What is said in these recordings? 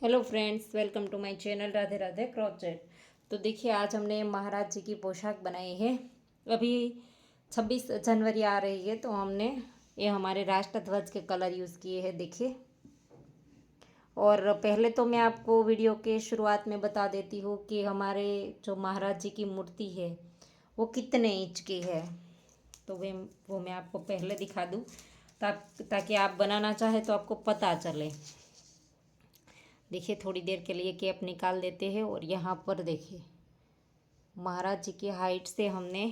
Hello friends, welcome to my channel Radhe Radhe crochet. तो देखिए, आज हमने महाराज जी की पोशाक बनाई है। अभी 26 जनवरी आ रही है, तो हमने ये हमारे राष्ट्रध्वज के कलर यूज़ किए हैं। देखिए, और पहले तो मैं आपको वीडियो के शुरुआत में बता देती हूँ कि हमारे जो महाराज जी की मूर्ति है वो कितने इंच की है। तो वो मैं आपको पहले दिखा दूँ ताकि आप बनाना चाहें तो आपको पता चले। देखिए, थोड़ी देर के लिए कैप निकाल देते हैं और यहाँ पर देखिए महाराज जी की हाइट से हमने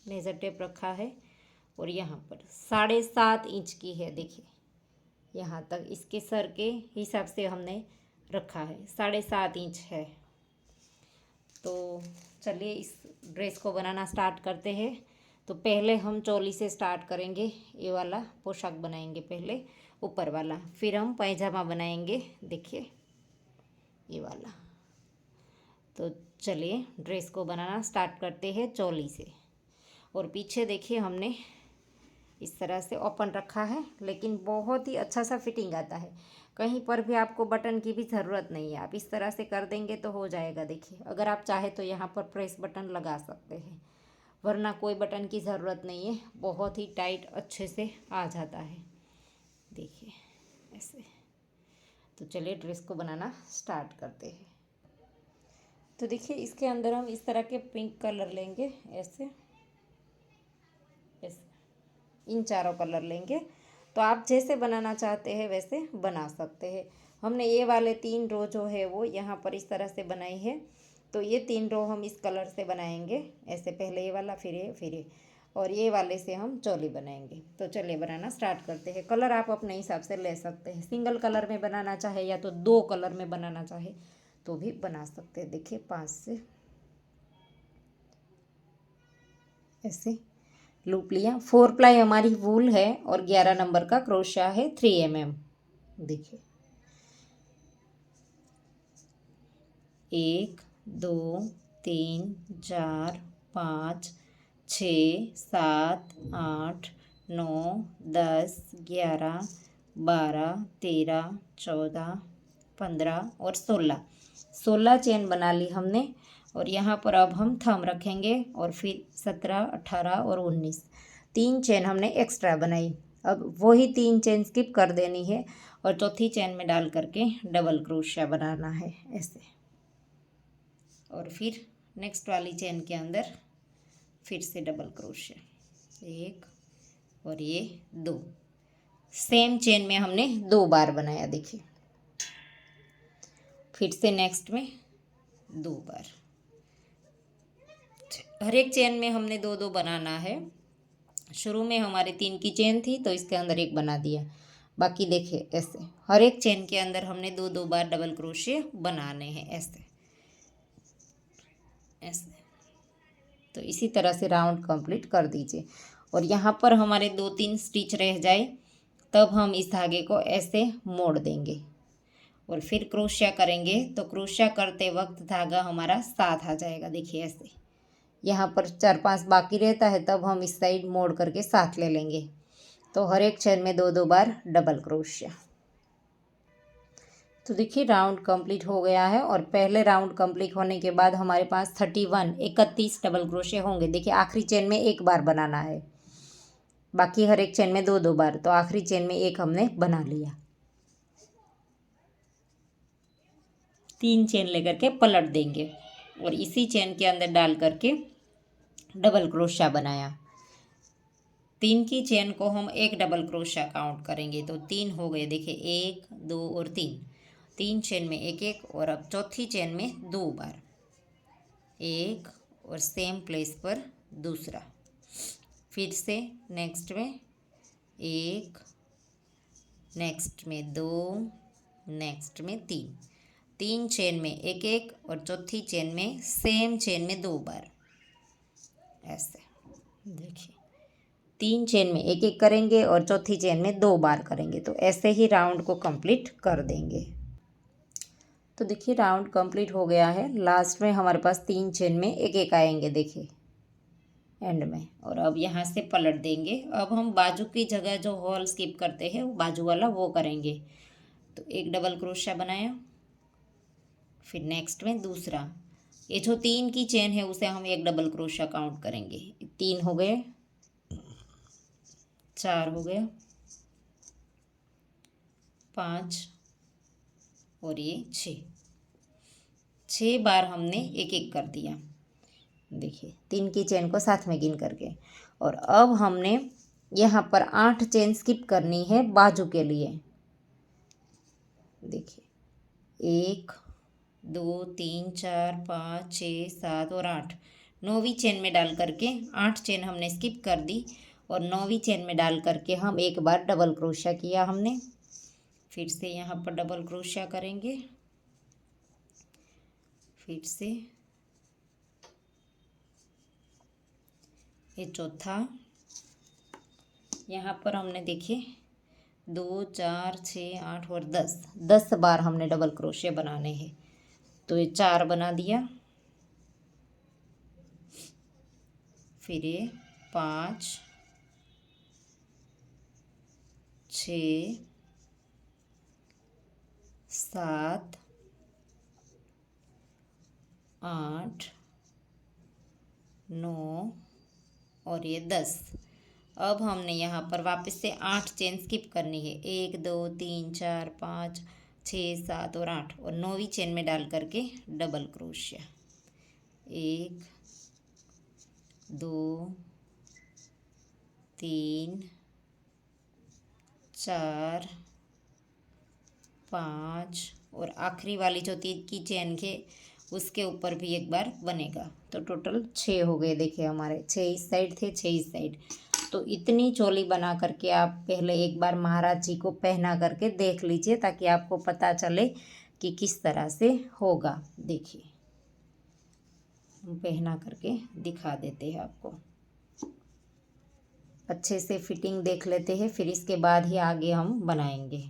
लेज़र टेप रखा है और यहाँ पर 7.5 इंच की है। देखिए, यहाँ तक इसके सर के हिसाब से हमने रखा है, 7.5 इंच है। तो चलिए इस ड्रेस को बनाना स्टार्ट करते हैं। तो पहले हम चोली से स्टार्ट करेंगे। ये वाला पोशाक बनाएंगे पहले, ऊपर वाला, फिर हम पैजामा बनाएंगे। देखिए ये वाला। तो चलिए ड्रेस को बनाना स्टार्ट करते हैं चोली से। और पीछे देखिए हमने इस तरह से ओपन रखा है, लेकिन बहुत ही अच्छा सा फिटिंग आता है। कहीं पर भी आपको बटन की भी ज़रूरत नहीं है, आप इस तरह से कर देंगे तो हो जाएगा। देखिए, अगर आप चाहे तो यहाँ पर प्रेस बटन लगा सकते हैं, वरना कोई बटन की ज़रूरत नहीं है। बहुत ही टाइट अच्छे से आ जाता है। देखिए ऐसे। तो चलिए ड्रेस को बनाना स्टार्ट करते हैं। तो देखिए, इसके अंदर हम इस तरह के पिंक कलर लेंगे, ऐसे ऐसे इन चारों कलर लेंगे। तो आप जैसे बनाना चाहते हैं वैसे बना सकते हैं। हमने ये वाले 3 रो जो है वो यहाँ पर इस तरह से बनाई है। तो ये 3 रो हम इस कलर से बनाएंगे, ऐसे पहले ये वाला, फिर ये और ये वाले से हम चोली बनाएंगे। तो चलिए बनाना स्टार्ट करते हैं। कलर आप अपने हिसाब से ले सकते हैं, सिंगल कलर में बनाना चाहे या तो 2 कलर में बनाना चाहे तो भी बना सकते हैं। देखिए 5 से ऐसे लूप लिया। 4 प्लाई हमारी वूल है और 11 नंबर का क्रोशिया है 3 mm। देखिए 1 2 3 4 5 6 7 8 9 10 11 12 13 14 15 और 16 चेन बना ली हमने। और यहाँ पर अब हम थंब रखेंगे और फिर 17 18 और 19 3 चेन हमने एक्स्ट्रा बनाई। अब वही 3 चेन स्किप कर देनी है और चौथी चेन में डाल करके डबल क्रोशिया बनाना है ऐसे। और फिर नेक्स्ट वाली चेन के अंदर फिर से डबल क्रोशिया, 1 और ये 2। सेम चेन में हमने 2 बार बनाया। देखिए फिर से नेक्स्ट में 2 बार। हर एक चेन में हमने 2 बनाना है। शुरू में हमारे 3 की चेन थी तो इसके अंदर 1 बना दिया। बाकी देखिए ऐसे हर एक चेन के अंदर हमने 2 बार डबल क्रोशिया बनाने हैं ऐसे ऐसे। तो इसी तरह से राउंड कंप्लीट कर दीजिए। और यहाँ पर हमारे 2-3 स्टिच रह जाए तब हम इस धागे को ऐसे मोड़ देंगे और फिर क्रोशिया करेंगे। तो क्रोशिया करते वक्त धागा हमारा साथ आ जाएगा। देखिए ऐसे, यहाँ पर 4-5 बाकी रहता है तब हम इस साइड मोड़ करके साथ ले लेंगे। तो हर एक चेन में 2 बार डबल क्रोशिया। तो देखिए राउंड कंप्लीट हो गया है। और पहले राउंड कंप्लीट होने के बाद हमारे पास 31 डबल क्रोशिया होंगे। देखिए आखिरी चेन में 1 बार बनाना है, बाकी हर एक चेन में 2 बार। तो आखिरी चेन में 1 हमने बना लिया। 3 चेन लेकर के पलट देंगे और इसी चेन के अंदर डाल करके डबल क्रोशिया बनाया। 3 की चेन को हम 1 डबल क्रोशिया काउंट करेंगे तो 3 हो गए। देखिए 1 2 और 3 चेन में 1 और अब चौथी चेन में 2 बार, 1 और सेम प्लेस पर दूसरा, फिर से नेक्स्ट में 1, नेक्स्ट में 2, नेक्स्ट में 3 चेन में 1 और चौथी चेन में सेम चेन में 2 बार ऐसे। देखिए 3 चेन में 1 करेंगे और चौथी चेन में 2 बार करेंगे। तो ऐसे ही राउंड को कंप्लीट कर देंगे। तो देखिए राउंड कंप्लीट हो गया है। लास्ट में हमारे पास 3 चेन में 1 आएंगे, देखिए एंड में। और अब यहाँ से पलट देंगे। अब हम बाजू की जगह जो होल स्किप करते हैं वो बाजू वाला वो करेंगे। तो 1 डबल क्रोशिया बनाया फिर नेक्स्ट में दूसरा, ये जो 3 की चेन है उसे हम एक डबल क्रोशिया काउंट करेंगे। 3 हो गए, 4 हो गया, 5 और ये 6 बार हमने एक एक कर दिया। देखिए 3 की चेन को साथ में गिन करके। और अब हमने यहाँ पर 8 चेन स्किप करनी है बाजू के लिए। देखिए 1 2 3 4 5 6 7 और 8, 9वीं चेन में डाल करके 8 चेन हमने स्किप कर दी और 9वीं चेन में डाल करके हम एक बार डबल क्रोशिया किया हमने। फिर से यहाँ पर डबल क्रोशिया करेंगे, फिर से ये चौथा, यहाँ पर हमने देखिए 2 4 6 8 और 10 बार हमने डबल क्रोशिया बनाने हैं। तो ये 4 बना दिया, फिर ये 5 6 7 8 9 और ये 10। अब हमने यहाँ पर वापस से 8 चेन स्किप करनी है। 1 2 3 4 5 6 7 और 8 और 9वीं चेन में डाल करके डबल क्रोशिया। 1 2 3 4 5 और आखिरी वाली जो 3 की चेन के उसके ऊपर भी एक बार बनेगा। तो टोटल 6 हो गए। देखिए हमारे 6 इस साइड थे, 6 इस साइड। तो इतनी चोली बना करके आप पहले एक बार महाराज जी को पहना करके देख लीजिए, ताकि आपको पता चले कि किस तरह से होगा। देखिए हम पहना करके दिखा देते हैं आपको, अच्छे से फिटिंग देख लेते हैं, फिर इसके बाद ही आगे हम बनाएंगे।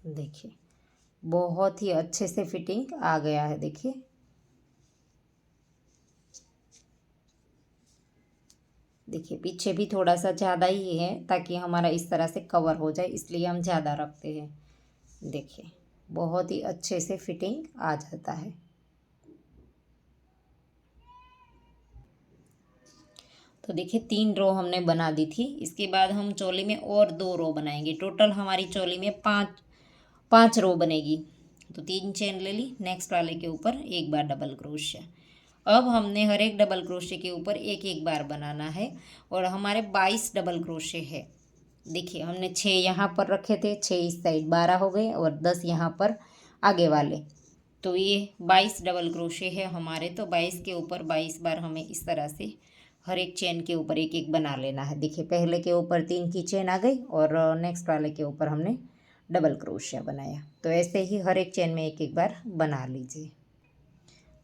देखिए बहुत ही अच्छे से फिटिंग आ गया है। देखिए देखिए पीछे भी थोड़ा सा ज़्यादा ही है ताकि हमारा इस तरह से कवर हो जाए, इसलिए हम ज़्यादा रखते हैं। देखिए बहुत ही अच्छे से फिटिंग आ जाता है। तो देखिए 3 रो हमने बना दी थी। इसके बाद हम चोली में और 2 रो बनाएंगे। टोटल हमारी चोली में 5 रो बनेगी। तो 3 चेन ले ली, नेक्स्ट वाले के ऊपर एक बार डबल क्रोशिया। अब हमने हर एक डबल क्रोशे के ऊपर एक एक बार बनाना है और हमारे 22 डबल क्रोशे है। देखिए हमने 6 यहाँ पर रखे थे, 6 इस साइड, 12 हो गए और 10 यहाँ पर आगे वाले। तो ये 22 डबल क्रोशे है हमारे। तो 22 के ऊपर 22 बार हमें इस तरह से हर एक चेन के ऊपर एक एक बना लेना है। देखिए पहले के ऊपर 3 की चेन आ गई और नेक्स्ट वाले के ऊपर हमने डबल क्रोशिया बनाया। तो ऐसे ही हर एक चेन में एक एक बार बना लीजिए।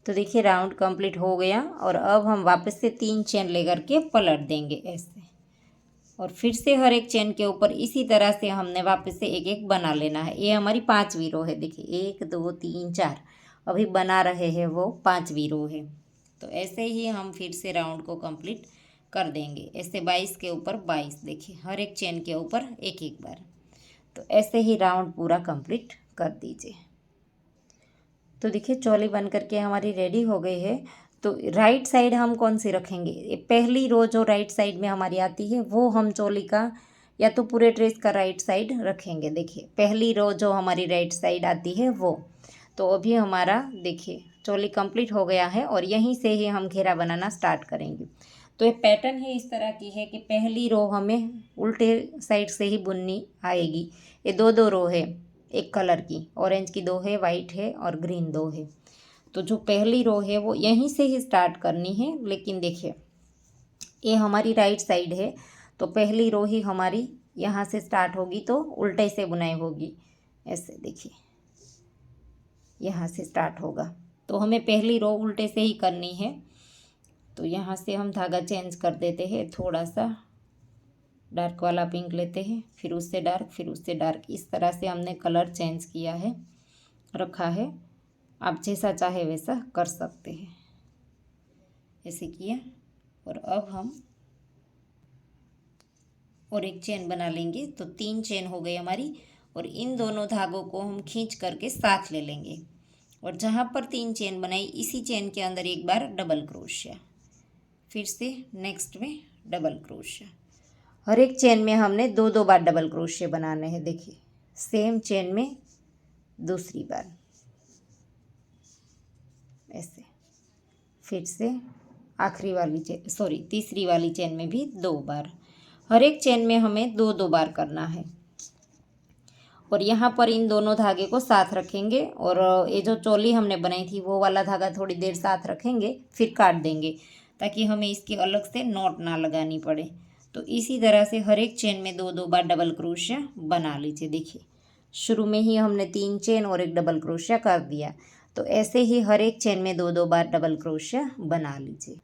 तो देखिए राउंड कंप्लीट हो गया और अब हम वापस से 3 चेन लेकर के पलट देंगे ऐसे, और फिर से हर एक चेन के ऊपर इसी तरह से हमने वापस से एक एक बना लेना है। ये हमारी 5वीं रो है। देखिए 1 2 3 4 अभी बना रहे हैं, वो 5वीं रो है। तो ऐसे ही हम फिर से राउंड को कंप्लीट कर देंगे। ऐसे 22 के ऊपर 22, देखिए हर एक चेन के ऊपर एक एक बार। तो ऐसे ही राउंड पूरा कंप्लीट कर दीजिए। तो देखिए चोली बन करके हमारी रेडी हो गई है। तो राइट साइड हम कौन सी रखेंगे, ये पहली रो जो राइट साइड में हमारी आती है वो हम चोली का या तो पूरे ड्रेस का राइट साइड रखेंगे। देखिए पहली रो जो हमारी राइट साइड आती है वो। तो अभी हमारा देखिए चोली कंप्लीट हो गया है और यहीं से ही हम घेरा बनाना स्टार्ट करेंगे। तो ये पैटर्न ही इस तरह की है कि पहली रो हमें उल्टे साइड से ही बुननी आएगी। ये 2 रो है, एक कलर की, ऑरेंज की 2 है, वाइट है और ग्रीन 2 है। तो जो पहली रो है वो यहीं से ही स्टार्ट करनी है। लेकिन देखिए ये हमारी राइट साइड है, तो पहली रो ही हमारी यहाँ से स्टार्ट होगी, तो उल्टे से बुनाई होगी। ऐसे देखिए यहाँ से स्टार्ट होगा, तो हमें पहली रो उल्टे से ही करनी है। तो यहाँ से हम धागा चेंज कर देते हैं, थोड़ा सा डार्क वाला पिंक लेते हैं, फिर उससे डार्क, फिर उससे डार्क, इस तरह से हमने कलर चेंज किया है, रखा है। आप जैसा चाहे वैसा कर सकते हैं। ऐसे किया और अब हम और एक चेन बना लेंगे, तो 3 चेन हो गई हमारी। और इन दोनों धागों को हम खींच करके साथ ले लेंगे और जहाँ पर 3 चेन बनाई इसी चेन के अंदर एक बार डबल क्रोशिया, फिर से नेक्स्ट में डबल क्रोशिया। हर एक चेन में हमने 2 बार डबल क्रोशिया बनाने हैं। देखिए सेम चेन में दूसरी बार ऐसे, फिर से आखिरी वाली चेन तीसरी वाली चेन में भी 2 बार। हर एक चेन में हमें 2 बार करना है। और यहाँ पर इन दोनों धागे को साथ रखेंगे और ये जो चोली हमने बनाई थी वो वाला धागा थोड़ी देर साथ रखेंगे, फिर काट देंगे ताकि हमें इसकी अलग से नॉट ना लगानी पड़े। तो इसी तरह से हर एक चेन में 2 बार डबल क्रोशिया बना लीजिए। देखिए शुरू में ही हमने 3 चेन और एक डबल क्रोशिया कर दिया, तो ऐसे ही हर एक चेन में 2 बार डबल क्रोशिया बना लीजिए।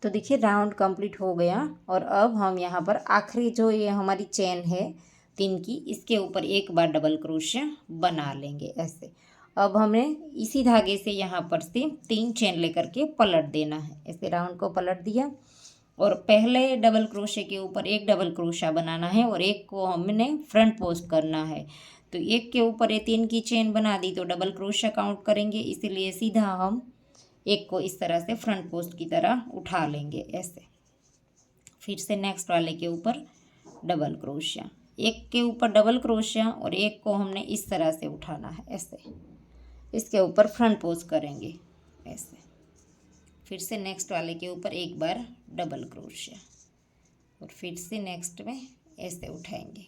तो देखिए राउंड कंप्लीट हो गया। और अब हम यहाँ पर आखिरी जो ये हमारी चेन है 3 की, इसके ऊपर एक बार डबल क्रोशिया बना लेंगे ऐसे। अब हमें इसी धागे से यहाँ पर से 3 चेन लेकर के पलट देना है। ऐसे राउंड को पलट दिया और पहले डबल क्रोशिया के ऊपर एक डबल क्रोशिया बनाना है और एक को हमने फ्रंट पोस्ट करना है। तो एक के ऊपर ये 3 की चेन बना दी तो डबल क्रोशिया काउंट करेंगे, इसीलिए सीधा हम एक को इस तरह से फ्रंट पोस्ट की तरह उठा लेंगे ऐसे। फिर से नेक्स्ट वाले के ऊपर डबल क्रोशिया, एक के ऊपर डबल क्रोशिया और एक को हमने इस तरह से उठाना है ऐसे। इसके ऊपर फ्रंट पोस्ट करेंगे ऐसे। फिर से नेक्स्ट वाले के ऊपर एक बार डबल क्रोशिया और फिर से नेक्स्ट में ऐसे उठाएंगे,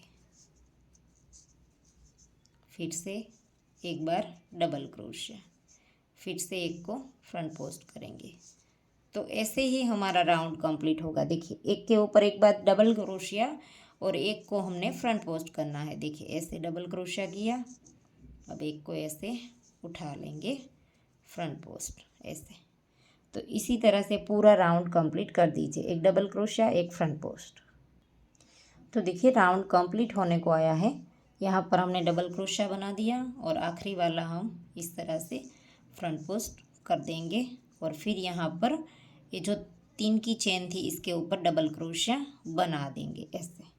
फिर से एक बार डबल क्रोशिया, फिर से एक को फ्रंट पोस्ट करेंगे। तो ऐसे ही हमारा राउंड कंप्लीट होगा। देखिए एक के ऊपर एक बार डबल क्रोशिया और एक को हमने फ्रंट पोस्ट करना है। देखिए ऐसे डबल क्रोशिया किया, अब एक को ऐसे उठा लेंगे फ्रंट पोस्ट ऐसे। तो इसी तरह से पूरा राउंड कंप्लीट कर दीजिए, एक डबल क्रोशिया एक फ्रंट पोस्ट। तो देखिए राउंड कंप्लीट होने को आया है। यहाँ पर हमने डबल क्रोशिया बना दिया और आखिरी वाला हम इस तरह से फ्रंट पोस्ट कर देंगे और फिर यहाँ पर ये जो 3 की चेन थी इसके ऊपर डबल क्रोशिया बना देंगे ऐसे।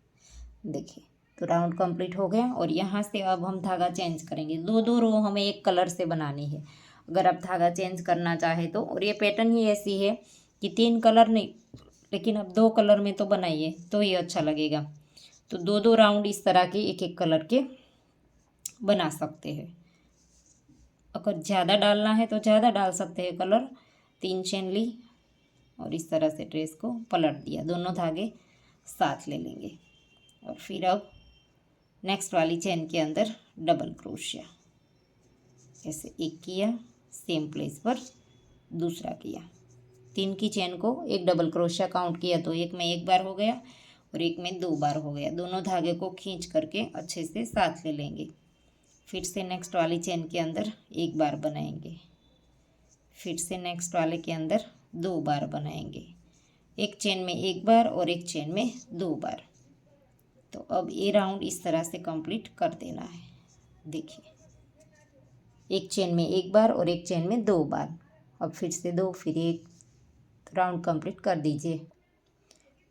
देखिए तो राउंड कंप्लीट हो गया। और यहाँ से अब हम धागा चेंज करेंगे। 2 रो हमें एक कलर से बनानी है अगर आप धागा चेंज करना चाहे तो। और ये पैटर्न ही ऐसी है कि 3 कलर नहीं, लेकिन अब 2 कलर में तो बनाइए तो ये अच्छा लगेगा। तो 2 राउंड इस तरह के एक एक कलर के बना सकते हैं। अगर ज़्यादा डालना है तो ज़्यादा डाल सकते हैं कलर। 3 चेन ली और इस तरह से ड्रेस को पलट दिया, दोनों धागे साथ ले लेंगे और फिर अब नेक्स्ट वाली चेन के अंदर डबल क्रोशिया ऐसे एक किया, सेम प्लेस पर दूसरा किया। 3 की चेन को एक डबल क्रोशिया काउंट किया तो एक में एक बार हो गया और एक में 2 बार हो गया। दोनों धागे को खींच करके अच्छे से साथ ले लेंगे। फिर से नेक्स्ट वाली चेन के अंदर एक बार बनाएंगे, फिर से नेक्स्ट वाले के अंदर 2 बार बनाएंगे। एक चेन में एक बार और एक चेन में 2 बार। तो अब ये राउंड इस तरह से कंप्लीट कर देना है। देखिए एक चेन में एक बार और एक चेन में 2 बार। अब फिर से 2 फिर 1, राउंड कंप्लीट कर दीजिए।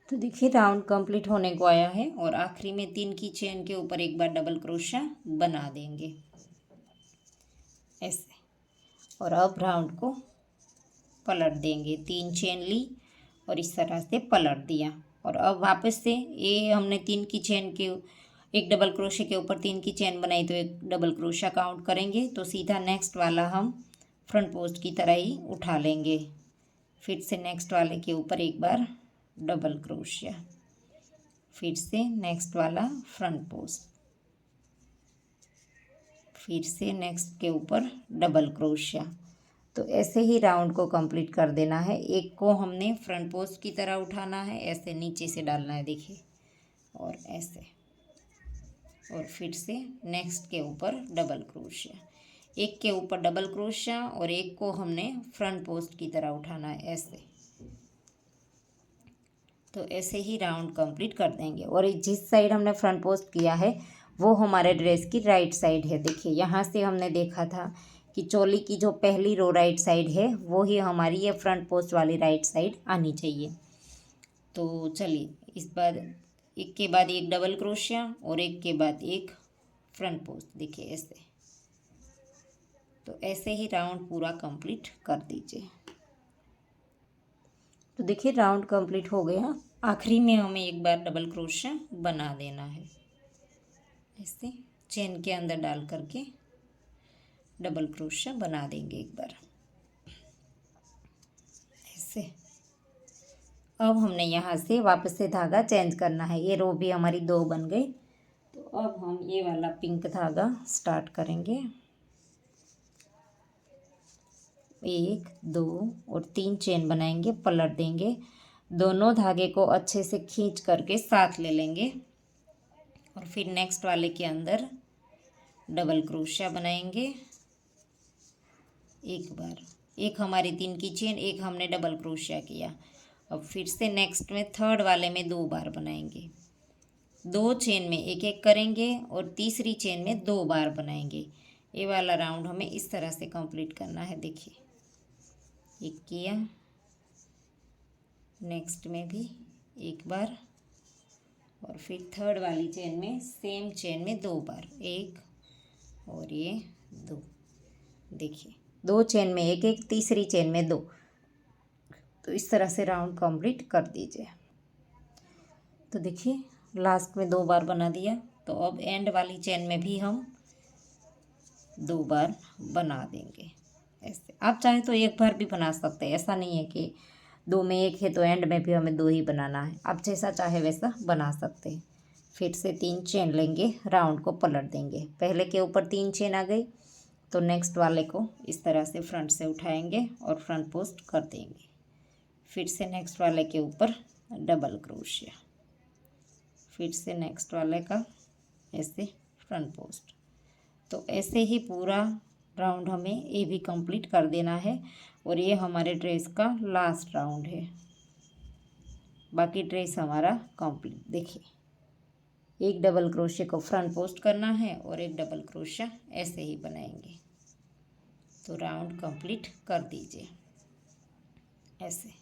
तो देखिए राउंड कंप्लीट होने को आया है और आखिरी में 3 की चेन के ऊपर एक बार डबल क्रोशिया बना देंगे ऐसे। और अब राउंड को पलट देंगे। 3 चेन ली और इस तरह से पलट दिया और अब वापस से ये हमने 3 की चेन के एक डबल क्रोशिया के ऊपर 3 की चेन बनाई तो एक डबल क्रोशिया काउंट करेंगे। तो सीधा नेक्स्ट वाला हम फ्रंट पोस्ट की तरह ही उठा लेंगे। फिर से नेक्स्ट वाले के ऊपर एक बार डबल क्रोशिया, फिर से नेक्स्ट वाला फ्रंट पोस्ट, फिर से नेक्स्ट के ऊपर डबल क्रोशिया। तो ऐसे ही राउंड को कंप्लीट कर देना है। एक को हमने फ्रंट पोस्ट की तरह उठाना है, ऐसे नीचे से डालना है देखिए और ऐसे। और फिर से नेक्स्ट के ऊपर डबल क्रोशिया, एक के ऊपर डबल क्रोशिया और एक को हमने फ्रंट पोस्ट की तरह उठाना है ऐसे। तो ऐसे ही राउंड कंप्लीट कर देंगे। और जिस साइड हमने फ्रंट पोस्ट किया है वो हमारे ड्रेस की राइट साइड है। देखिए यहाँ से हमने देखा था कि चोली की जो पहली रो राइट साइड है वो ही हमारी ये फ्रंट पोस्ट वाली राइट साइड आनी चाहिए। तो चलिए इस बार एक के बाद एक डबल क्रोशिया और एक के बाद एक फ्रंट पोस्ट। देखिए ऐसे, तो ऐसे ही राउंड पूरा कंप्लीट कर दीजिए। तो देखिए राउंड कंप्लीट हो गया। आखिरी में हमें एक बार डबल क्रोशिया बना देना है। ऐसे चेन के अंदर डाल करके डबल क्रोशिया बना देंगे एक बार ऐसे। अब हमने यहाँ से वापस से धागा चेंज करना है। ये रो भी हमारी 2 बन गई। तो अब हम ये वाला पिंक धागा स्टार्ट करेंगे। 1 2 और 3 चेन बनाएंगे, पलट देंगे, दोनों धागे को अच्छे से खींच करके साथ ले लेंगे और फिर नेक्स्ट वाले के अंदर डबल क्रोशिया बनाएंगे एक बार। एक हमारी 3 की चेन, एक हमने डबल क्रोशिया किया। अब फिर से नेक्स्ट में थर्ड वाले में 2 बार बनाएंगे, 2 चेन में एक एक करेंगे और तीसरी चेन में 2 बार बनाएंगे। ये वाला राउंड हमें इस तरह से कंप्लीट करना है। देखिए एक किया, नेक्स्ट में भी एक बार और फिर थर्ड वाली चेन में सेम चेन में 2 बार, एक और ये 2। देखिए 2 चेन में एक एक, तीसरी चेन में 2। तो इस तरह से राउंड कंप्लीट कर दीजिए। तो देखिए लास्ट में 2 बार बना दिया। तो अब एंड वाली चेन में भी हम 2 बार बना देंगे ऐसे। आप चाहे तो एक बार भी बना सकते हैं, ऐसा नहीं है कि 2 में एक है तो एंड में भी हमें 2 ही बनाना है। आप जैसा चाहे वैसा बना सकते हैं। फिर से 3 चेन लेंगे, राउंड को पलट देंगे। पहले के ऊपर 3 चेन आ गई तो नेक्स्ट वाले को इस तरह से फ्रंट से उठाएंगे और फ्रंट पोस्ट कर देंगे। फिर से नेक्स्ट वाले के ऊपर डबल क्रोशिया, फिर से नेक्स्ट वाले का ऐसे फ्रंट पोस्ट। तो ऐसे ही पूरा राउंड हमें ये भी कंप्लीट कर देना है और ये हमारे ड्रेस का लास्ट राउंड है। बाकी ड्रेस हमारा कंप्लीट। देखिए एक डबल क्रोशिया को फ्रंट पोस्ट करना है और एक डबल क्रोशिया ऐसे ही बनाएंगे। तो राउंड कंप्लीट कर दीजिए ऐसे।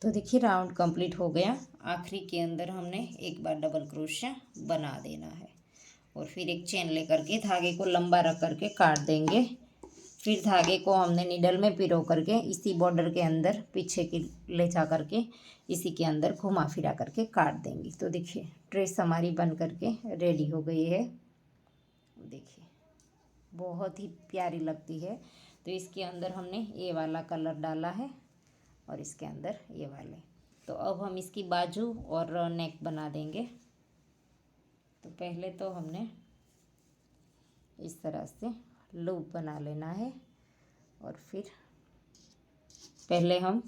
तो देखिए राउंड कंप्लीट हो गया। आखिरी के अंदर हमने एक बार डबल क्रोशिया बना देना है और फिर एक चेन लेकर के धागे को लंबा रख करके काट देंगे। फिर धागे को हमने नीडल में पिरो करके इसी बॉर्डर के अंदर पीछे की ले जा करके इसी के अंदर घुमा फिरा करके काट देंगे। तो देखिए ड्रेस हमारी बन करके रेडी हो गई है। देखिए बहुत ही प्यारी लगती है। तो इसके अंदर हमने ये वाला कलर डाला है और इसके अंदर ये वाले। तो अब हम इसकी बाजू और नेक बना देंगे। तो पहले तो हमने इस तरह से लूप बना लेना है और फिर पहले हम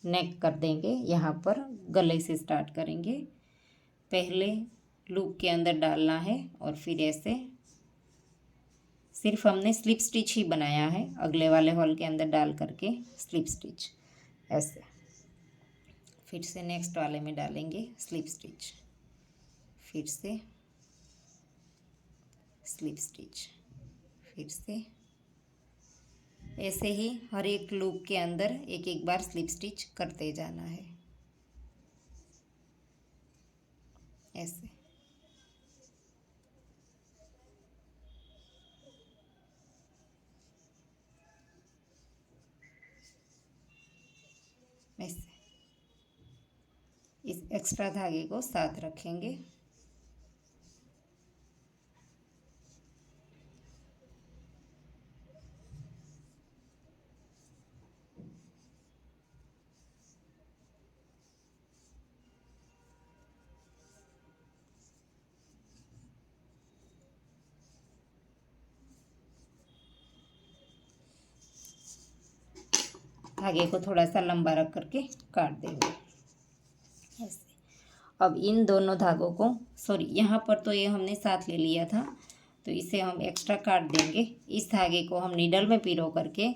नेक कर देंगे। यहाँ पर गले से स्टार्ट करेंगे। पहले लूप के अंदर डालना है और फिर ऐसे सिर्फ हमने स्लिप स्टिच ही बनाया है, अगले वाले हॉल के अंदर डाल करके स्लिप स्टिच ऐसे। फिर से नेक्स्ट वाले में डालेंगे स्लिप स्टिच, फिर से स्लिप स्टिच, फिर से ऐसे ही हर एक लूप के अंदर एक एक बार स्लिप स्टिच करते जाना है ऐसे। ऐसे इस एक्स्ट्रा धागे को साथ रखेंगे। धागे को थोड़ा सा लंबा रख करके काट देंगे ऐसे। अब इन दोनों धागों को यहाँ पर तो ये हमने साथ ले लिया था, तो इसे हम एक्स्ट्रा काट देंगे। इस धागे को हम नीडल में पिरो करके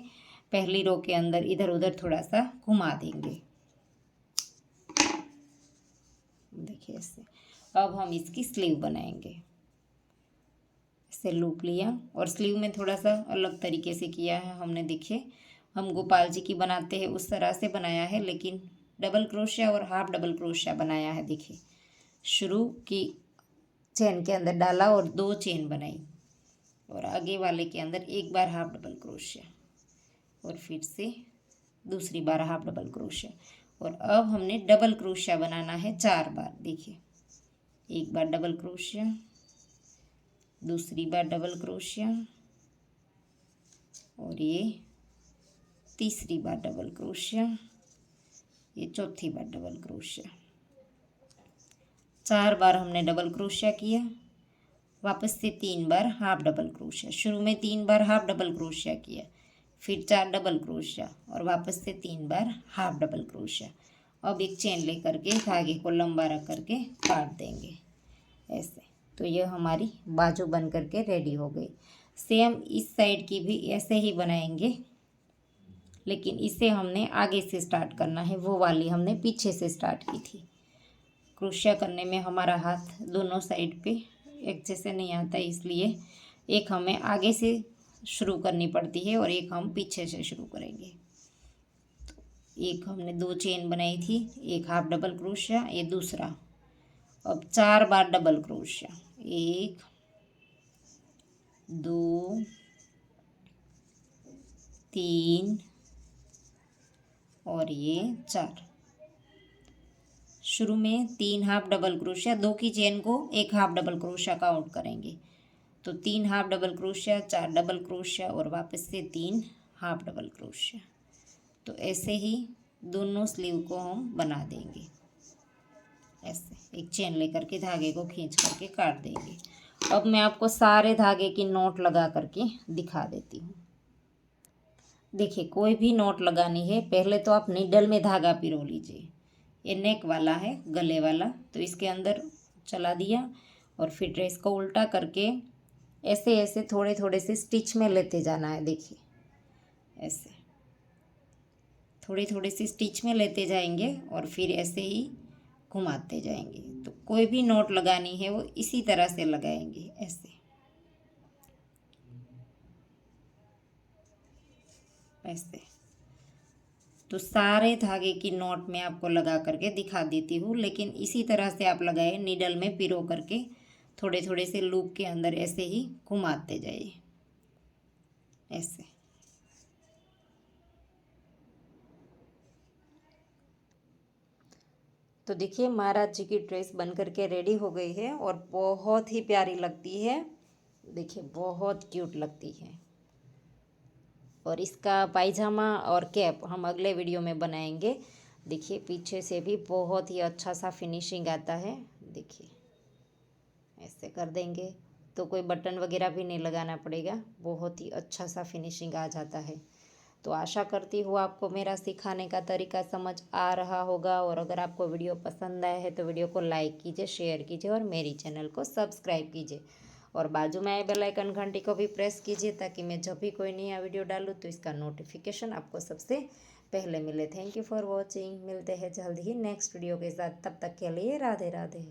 पहली रो के अंदर इधर उधर थोड़ा सा घुमा देंगे। देखिए ऐसे। अब हम इसकी स्लीव बनाएंगे। ऐसे लूप लिया और स्लीव में थोड़ा सा अलग तरीके से किया है हमने। देखिए हम गोपाल जी की बनाते हैं उस तरह से बनाया है, लेकिन डबल क्रोशिया और हाफ डबल क्रोशिया बनाया है। देखिए शुरू की चेन के अंदर डाला और 2 चेन बनाई और आगे वाले के अंदर एक बार हाफ डबल क्रोशिया और फिर से दूसरी बार हाफ डबल क्रोशिया। और अब हमने डबल क्रोशिया बनाना है 4 बार। देखिए एक बार डबल क्रोशिया, दूसरी बार डबल क्रोशिया और ये तीसरी बार डबल क्रोशिया, ये चौथी बार डबल क्रोशिया। 4 बार हमने डबल क्रोशिया किया, वापस से 3 बार हाफ डबल क्रोशिया। शुरू में 3 बार हाफ डबल क्रोशिया किया, फिर 4 डबल क्रोशिया और वापस से 3 बार हाफ डबल क्रोशिया। अब एक चेन लेकर के धागे को लंबा रख करके काट देंगे ऐसे। तो यह हमारी बाजू बन करके रेडी हो गई। सेम इस साइड की भी ऐसे ही बनाएंगे, लेकिन इसे हमने आगे से स्टार्ट करना है, वो वाली हमने पीछे से स्टार्ट की थी। क्रोशिया करने में हमारा हाथ दोनों साइड पे एक जैसे नहीं आता, इसलिए एक हमें आगे से शुरू करनी पड़ती है और एक हम पीछे से शुरू करेंगे। तो एक हमने 2 चेन बनाई थी, एक हाफ डबल क्रोशिया, ये दूसरा। अब 4 बार डबल क्रोशिया, 1 2 3 और ये 4। शुरू में 3 हाफ डबल क्रोशिया, 2 की चेन को एक हाफ डबल क्रोशिया काउंट करेंगे। तो 3 half double crochet, 4 double crochet और वापस से 3 हाफ डबल क्रोशिया। तो ऐसे ही दोनों स्लीव को हम बना देंगे। ऐसे एक चेन लेकर के धागे को खींच करके काट देंगे। अब मैं आपको सारे धागे की नोट लगा करके दिखा देती हूँ। देखिए कोई भी नोट लगानी है, पहले तो आप नीडल में धागा पिरो लीजिए। ये नेक वाला है, गले वाला, तो इसके अंदर चला दिया और फिर ड्रेस को उल्टा करके ऐसे ऐसे थोड़े थोड़े से स्टिच में लेते जाना है। देखिए ऐसे थोड़े थोड़े से स्टिच में लेते जाएंगे और फिर ऐसे ही घुमाते जाएंगे। तो कोई भी नोट लगानी है वो इसी तरह से लगाएंगे ऐसे ऐसे। तो सारे धागे की नोट मैं आपको लगा करके दिखा देती हूँ, लेकिन इसी तरह से आप लगाए, नीडल में पिरो करके थोड़े थोड़े से लूप के अंदर ऐसे ही घुमाते जाइए ऐसे। तो देखिए महाराज जी की ड्रेस बन करके रेडी हो गई है और बहुत ही प्यारी लगती है। देखिए बहुत क्यूट लगती है। और इसका पायजामा और कैप हम अगले वीडियो में बनाएंगे। देखिए पीछे से भी बहुत ही अच्छा सा फिनिशिंग आता है। देखिए ऐसे कर देंगे तो कोई बटन वगैरह भी नहीं लगाना पड़ेगा, बहुत ही अच्छा सा फिनिशिंग आ जाता है। तो आशा करती हूँ आपको मेरा सिखाने का तरीका समझ आ रहा होगा। और अगर आपको वीडियो पसंद आया है तो वीडियो को लाइक कीजिए, शेयर कीजिए और मेरी चैनल को सब्सक्राइब कीजिए। और बाजू में आए बेल आइकन घंटी को भी प्रेस कीजिए, ताकि मैं जब भी कोई नया वीडियो डालूँ तो इसका नोटिफिकेशन आपको सबसे पहले मिले। Thank you for watching. मिलते हैं जल्द ही नेक्स्ट वीडियो के साथ, तब तक के लिए राधे राधे।